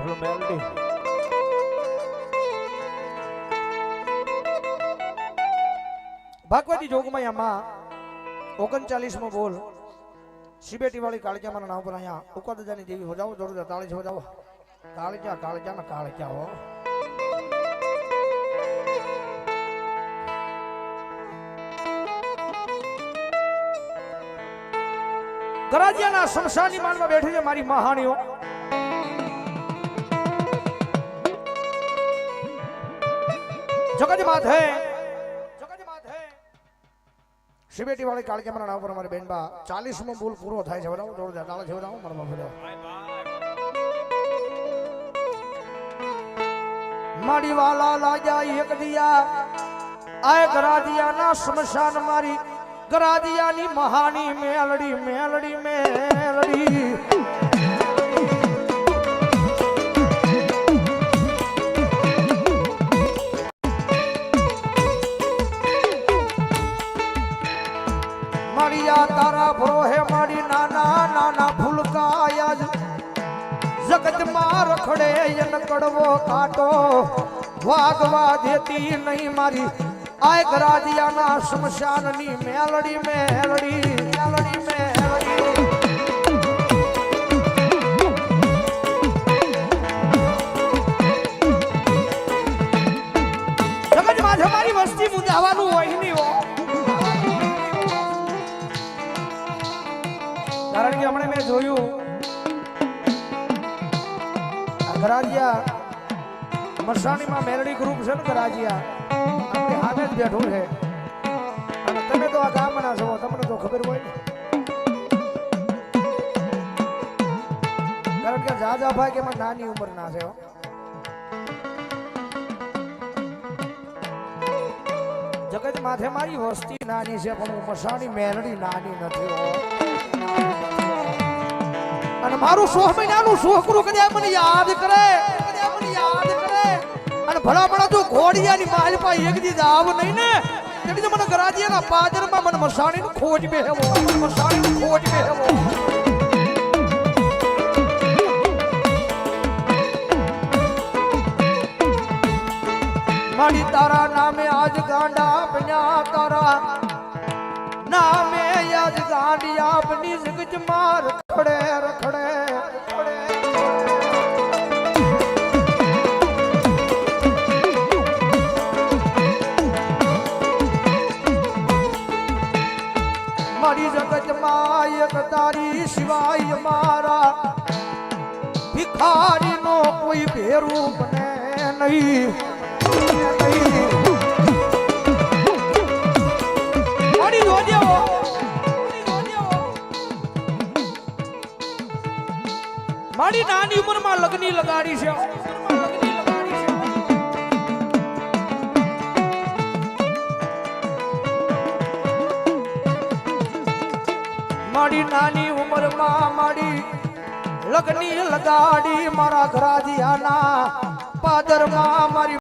ભલો મેલડી ભાગવતી જોગમાયામાં 39મો બોલ શિબેટી વાળી કાળજા મારા નામ પર અહીંયા ઉકાદાની દેવી હો જાઓ જોરદાર તાળી હો જાઓ કાળજા કાળજા ના કાળજા હો ગરાજિયાના શમશાની માનમાં બેઠી છે મારી મહાણીઓ જગત માથે શિબેટી વાળી કાળકે મારા નામ પર અમારી બેનબા 40મો બોલ પૂરો થાય છે બરાબર જોરદાર તાળા છે બરાબર મારા બાપુ માડી વાલા લાજા એક દિયા આય ગરાજિયાના શમશાન મારી ગરાજિયાની મહાની મેલડી મેલડી મેલડી મારિયા તારા ભરોહે મારી નાના નાના ફૂલકાયા જગતમાં રખડે એન કડવો કાટો વાગવા દેતી નહીં મારી આય ગરાજિયાના શમશાનની મેલડી મેલડી મેલડી મેલડી જગત માથે મારી વસ્તી મુદાવાનું હોય નહીં હો કારણ કે હમણાં મેં જોયું ગરાજિયા મરસાણીમાં મેલડી ગ્રુપ છે ને ગરાજિયા આપણે હામે જ બેઠું છે અને તમે તો આ ગામના છો તમને તો ખબર હોય ને કારણ કે જાજા ભાઈ કે નાની ઉંમર ના છે જગત માથે મારી વસ્તી નાની છે પણ હું મરસાણી મેલડી નાની નથી અને મારું 6 મહિનાનું છોકરું કદાચ મને યાદ કરે અને ભલામણા જો ઘોડિયાની માલ પા એક દી આવ નહીં ને તેથી મને ગરાજિયાના પાદરમાં મને મસાણીનું ખોજ બેહવો મસાણીનું ખોજ બેહવો મારી તારા નામે આજ ગાંડા બન્યા તારા નામે આજ ગાંડિયા બની જગત માર રખડે રખડે મારી જગત માં એક તારી સિવાય મારા ભિખારી નો કોઈ ભેરું બને નહીં મારી નાની ઉંમરમાં લગ્ની લગાડી છે મારી નાની ઉંમરમાં મારી લગ્ની લગાડી મારા ગરાજિયાના પાદરમાં મારી